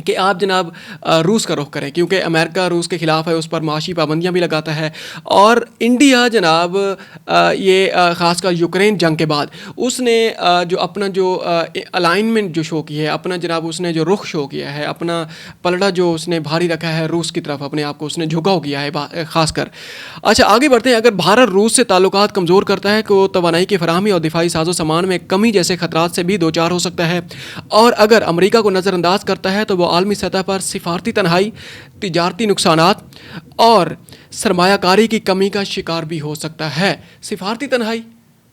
کہ آپ جناب روس کا رخ کریں، کیونکہ امریکہ روس کے خلاف ہے، اس پر معاشی پابندیاں بھی لگاتا ہے. اور انڈیا جناب یہ خاص کر یوکرین جنگ کے بعد اس نے جو اپنا جو الائنمنٹ جو شو کی ہے، اپنا جناب اس نے جو رخ شو کیا ہے، اپنا پلڑا جو اس نے بھاری رکھا ہے روس کی طرف، اپنے آپ کو اس نے جھکاؤ کیا ہے خاص کر. اچھا آگے بڑھتے ہیں. اگر بھارت روس سے تعلقات کمزور کرتا ہے تو توانائی کی فراہمی اور دفاعی ساز و سامان میں کمی جیسے خطرات سے بھی دوچار ہو سکتا ہے. اور اگر امریکہ کو نظر انداز کرتا ہے تو وہ عالمی سطح پر سفارتی تنہائی، تجارتی نقصانات اور سرمایہ کاری کی کمی کا شکار بھی ہو سکتا ہے. سفارتی تنہائی،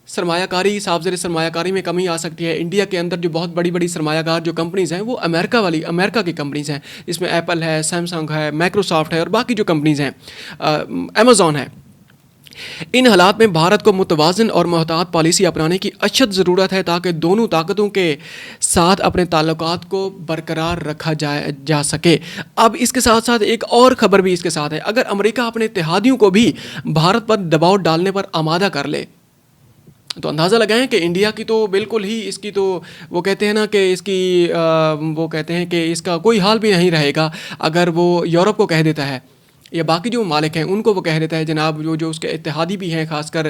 سرمایہ کاری، صاف زیر سرمایہ کاری میں کمی آ سکتی ہے. انڈیا کے اندر جو بہت بڑی بڑی سرمایہ کار جو کمپنیز ہیں وہ امریکہ کی کمپنیز ہیں، جس میں ایپل ہے، سیمسنگ ہے، مائکروسافٹ ہے اور باقی جو کمپنیز ہیں، امیزون ہے. ان حالات میں بھارت کو متوازن اور محتاط پالیسی اپنانے کی اشد ضرورت ہے تاکہ دونوں طاقتوں کے ساتھ اپنے تعلقات کو برقرار رکھا جا سکے. اب اس کے ساتھ ساتھ ایک اور خبر بھی اس کے ساتھ ہے. اگر امریکہ اپنے اتحادیوں کو بھی بھارت پر دباؤ ڈالنے پر آمادہ کر لے تو اندازہ لگائیں کہ انڈیا کی تو بالکل ہی اس کی تو وہ کہتے ہیں نا کہ اس کی وہ کہتے ہیں کہ اس کا کوئی حال بھی نہیں رہے گا اگر وہ یورپ کو کہہ دیتا ہے یا باقی جو ممالک ہیں ان کو وہ کہہ دیتا ہے جناب، جو اس کے اتحادی بھی ہیں، خاص کر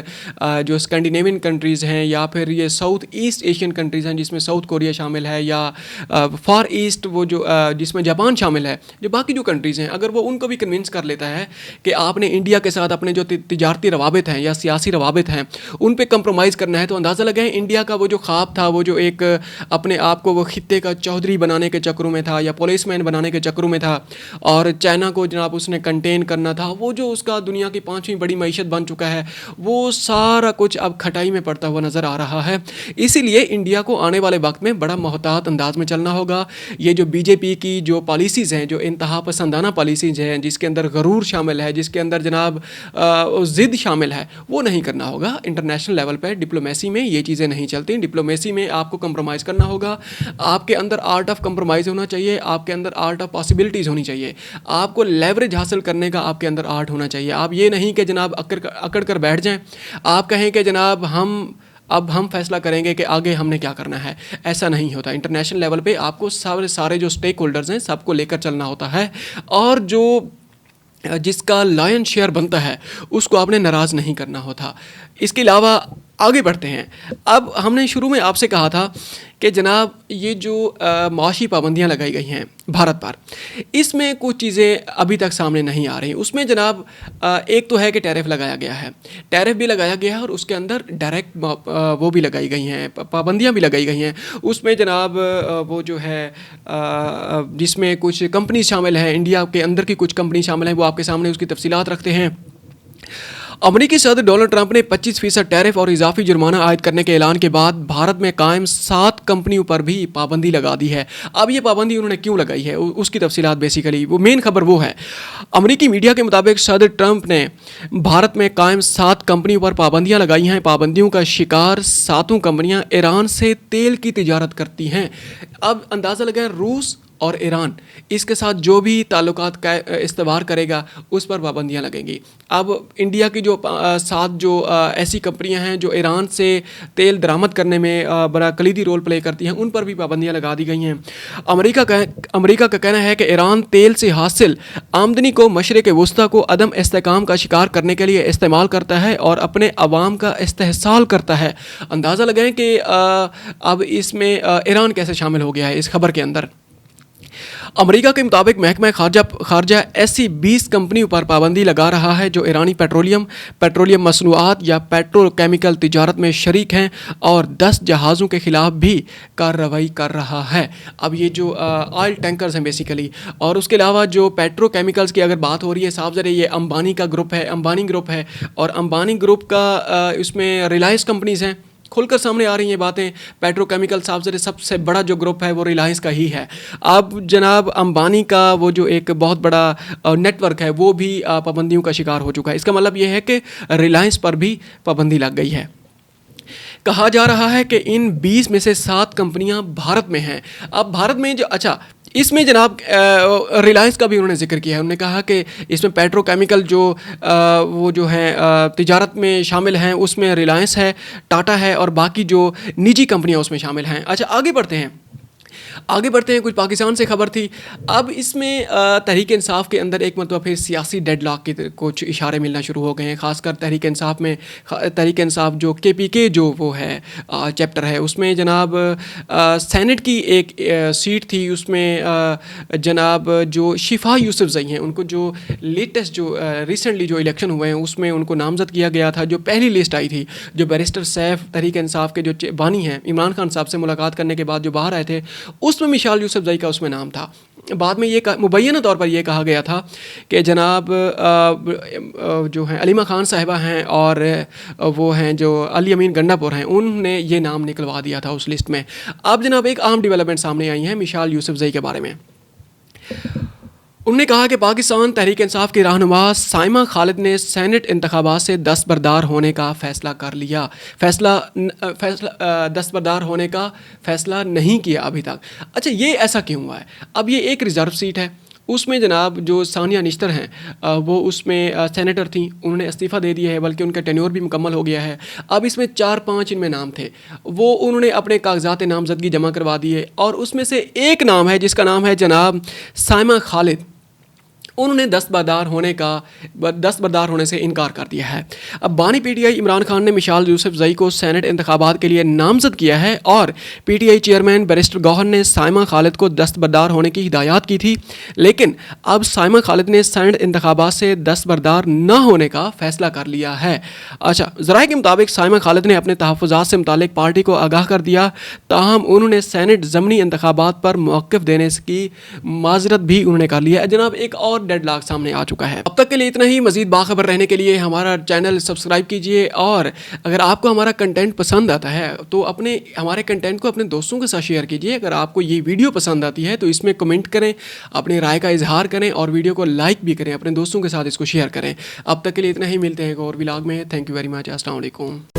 جو اسکینڈینیوین کنٹریز ہیں یا پھر یہ ساؤتھ ایسٹ ایشین کنٹریز ہیں جس میں ساؤتھ کوریا شامل ہے، یا فار ایسٹ وہ جو جس میں جاپان شامل ہے، جو باقی جو کنٹریز ہیں، اگر وہ ان کو بھی کنونس کر لیتا ہے کہ آپ نے انڈیا کے ساتھ اپنے جو تجارتی روابط ہیں یا سیاسی روابط ہیں ان پہ کمپرومائز کرنا ہے، تو اندازہ لگائیں انڈیا کا وہ جو خواب تھا، وہ جو ایک اپنے آپ کو وہ خطے کا چودھری بنانے کے چکروں میں تھا یا پولیس مین بنانے کے چکروں میں تھا، اور چائنا کو جناب اس نے کرنا تھا، وہ جو اس کا دنیا کی 5ویں بڑی معیشت بن چکا ہے، وہ سارا کچھ اب کھٹائی میں پڑتا ہوا نظر آ رہا ہے. اسی لیے انڈیا کو آنے والے وقت میں بڑا محتاط انداز میں چلنا ہوگا. یہ جو بی جے پی کی جو پالیسیز ہیں، جو انتہا پسندانہ پالیسیز ہیں، جس کے اندر غرور شامل ہے، جس کے اندر جناب ضد شامل ہے، وہ نہیں کرنا ہوگا. انٹرنیشنل لیول پہ ڈپلومیسی میں یہ چیزیں نہیں چلتی. ڈپلومیسی میں آپ کو کمپرومائز کرنا ہوگا. آپ کے اندر آرٹ آف کمپرومائز ہونا چاہیے، آپ کے اندر آرٹ آف پاسبلٹیز ہونی چاہیے، آپ کو لیوریج حاصل کرنے کا آپ کے اندر آرٹ ہونا چاہیے. آپ یہ نہیں کہ جناب اکڑ کر بیٹھ جائیں، آپ کہیں کہ جناب ہم فیصلہ کریں گے کہ آگے ہم نے کیا کرنا ہے. ایسا نہیں ہوتا. انٹرنیشنل لیول پہ آپ کو سارے جو اسٹیک ہولڈرز ہیں سب کو لے کر چلنا ہوتا ہے، اور جس کا لائن شیئر بنتا ہے اس کو آپ نے ناراض نہیں کرنا ہوتا. اس کے علاوہ آگے بڑھتے ہیں. اب ہم نے شروع میں آپ سے کہا تھا کہ جناب یہ جو معاشی پابندیاں لگائی گئی ہیں بھارت پر، اس میں کچھ چیزیں ابھی تک سامنے نہیں آ رہی. اس میں جناب ایک تو ہے کہ ٹیرف لگایا گیا ہے، ٹیرف بھی لگایا گیا ہے، اور اس کے اندر ڈائریکٹ وہ بھی لگائی گئی ہیں، پابندیاں بھی لگائی گئی ہیں. اس میں جناب وہ جو ہے جس میں کچھ کمپنی شامل ہیں، انڈیا کے اندر کی کچھ کمپنی شامل ہیں، وہ آپ کے سامنے اس کی تفصیلات رکھتے ہیں. امریکی صدر ڈونلڈ ٹرمپ نے 25% ٹیرف اور اضافی جرمانہ عائد کرنے کے اعلان کے بعد بھارت میں قائم 7 کمپنیوں پر بھی پابندی لگا دی ہے. اب یہ پابندی انہوں نے کیوں لگائی ہے، اس کی تفصیلات بیسیکلی وہ مین خبر وہ ہے. امریکی میڈیا کے مطابق صدر ٹرمپ نے بھارت میں قائم 7 کمپنیوں پر پابندیاں لگائی ہیں. پابندیوں کا شکار 7 کمپنیاں ایران سے تیل کی تجارت کرتی ہیں. اب اندازہ لگائیں، روس اور ایران اس کے ساتھ جو بھی تعلقات کا استوار کرے گا اس پر پابندیاں لگیں گی. اب انڈیا کی جو 7 جو ایسی کمپنیاں ہیں جو ایران سے تیل درآمد کرنے میں بڑا کلیدی رول پلے کرتی ہیں، ان پر بھی پابندیاں لگا دی گئی ہیں. امریکہ کا کہنا ہے کہ ایران تیل سے حاصل آمدنی کو مشرق وسطیٰ کو عدم استحکام کا شکار کرنے کے لیے استعمال کرتا ہے اور اپنے عوام کا استحصال کرتا ہے. اندازہ لگائیں کہ اب اس میں ایران کیسے شامل ہو گیا ہے اس خبر کے اندر. امریکہ کے مطابق محکمہ خارجہ ایسی 20 کمپنیوں پر پابندی لگا رہا ہے جو ایرانی پیٹرولیم مصنوعات یا پیٹرو کیمیکل تجارت میں شریک ہیں، اور 10 جہازوں کے خلاف بھی کارروائی کر رہا ہے. اب یہ جو آئل ٹینکرز ہیں بیسیکلی، اور اس کے علاوہ جو پیٹرو کیمیکلز کی اگر بات ہو رہی ہے، صاحب ذرا یہ امبانی گروپ ہے، اور امبانی گروپ کا اس میں ریلائنس کمپنیز ہیں. کھل کر سامنے آ رہی ہیں باتیں. پیٹرو کیمیکل صاحب سے سب سے بڑا جو گروپ ہے وہ ریلائنس کا ہی ہے. اب جناب امبانی کا وہ جو ایک بہت بڑا نیٹ ورک ہے وہ بھی پابندیوں کا شکار ہو چکا ہے. اس کا مطلب یہ ہے کہ ریلائنس پر بھی پابندی لگ گئی ہے. کہا جا رہا ہے کہ ان 20 میں سے 7 کمپنیاں بھارت میں ہیں. اب بھارت میں اس میں جناب ریلائنس کا بھی انہوں نے ذکر کیا ہے. انہوں نے کہا کہ اس میں پیٹرو کیمیکل وہ جو ہیں تجارت میں شامل ہیں، اس میں ریلائنس ہے، ٹاٹا ہے، اور باقی جو نجی کمپنیاں اس میں شامل ہیں. اچھا آگے بڑھتے ہیں. آگے بڑھتے ہیں. کچھ پاکستان سے خبر تھی. اب اس میں تحریک انصاف کے اندر ایک مرتبہ پھر سیاسی ڈیڈ لاک کے کچھ اشارے ملنا شروع ہو گئے ہیں. خاص کر تحریک انصاف میں, تحریک انصاف جو KPK جو وہ ہے چیپٹر ہے, اس میں جناب سینٹ کی ایک سیٹ تھی. اس میں جناب جو شفا یوسف زئی ہیں, ان کو جو لیٹسٹ جو ریسنٹلی جو الیکشن ہوئے ہیں اس میں ان کو نامزد کیا گیا تھا. جو پہلی لسٹ آئی تھی, جو بیرسٹر سیف تحریک انصاف کے جو بانی ہیں, عمران خان صاحب سے ملاقات کرنے کے بعد جو باہر آئے تھے, اس میں مشال یوسف زئی کا اس میں نام تھا. بعد میں یہ مبینہ طور پر یہ کہا گیا تھا کہ جناب جو ہیں علیمہ خان صاحبہ ہیں اور وہ ہیں جو علی امین گنڈا پور ہیں, انہوں نے یہ نام نکلوا دیا تھا اس لسٹ میں. اب جناب ایک اہم ڈیولپمنٹ سامنے آئی ہیں مشال یوسف زئی کے بارے میں. انہوں نے کہا کہ پاکستان تحریک انصاف کی رہنما سائمہ خالد نے سینٹ انتخابات سے دستبردار ہونے کا فیصلہ کر لیا. دستبردار ہونے کا فیصلہ نہیں کیا ابھی تک. اچھا, یہ ایسا کیوں ہوا ہے؟ اب یہ ایک ریزرو سیٹ ہے. اس میں جناب جو ثانیہ نشتر ہیں وہ اس میں سینیٹر تھیں, انہوں نے استعفیٰ دے دیا ہے, بلکہ ان کا ٹینیور بھی مکمل ہو گیا ہے. اب اس میں 4-5 ان میں نام تھے, وہ انہوں نے اپنے کاغذات نامزدگی جمع کروا دیے, اور اس میں سے ایک نام ہے جس کا نام ہے جناب سائمہ خالد. انہوں نے دستبردار ہونے سے انکار کر دیا ہے. اب بانی PTI عمران خان نے مشال یوسف زئی کو سینٹ انتخابات کے لیے نامزد کیا ہے, اور PTI چیئرمین بیرسٹر گوہر نے سائمہ خالد کو دستبردار ہونے کی ہدایات کی تھی. لیکن اب سائمہ خالد نے سینٹ انتخابات سے دستبردار نہ ہونے کا فیصلہ کر لیا ہے. اچھا, ذرائع کے مطابق سائمہ خالد نے اپنے تحفظات سے متعلق پارٹی کو آگاہ کر دیا, تاہم انہوں نے سینٹ ضمنی انتخابات پر موقف دینے کی معذرت بھی انہوں نے کر لی ہے. جناب ایک اور ڈیڈ لاک سامنے آ چکا ہے. اب تک کے لیے اتنا ہی. مزید باخبر رہنے کے لیے ہمارا چینل سبسکرائب کیجیے, اور اگر آپ کو ہمارا کنٹینٹ پسند آتا ہے تو ہمارے کنٹینٹ کو اپنے دوستوں کے ساتھ شیئر کیجیے. اگر آپ کو یہ ویڈیو پسند آتی ہے تو اس میں کمنٹ کریں, اپنی رائے کا اظہار کریں, اور ویڈیو کو لائک بھی کریں, اپنے دوستوں کے ساتھ اس کو شیئر کریں. اب تک کے لیے اتنا ہی. ملتے ہیں ایک اور ولاگ میں. Thank you very much. السلام علیکم.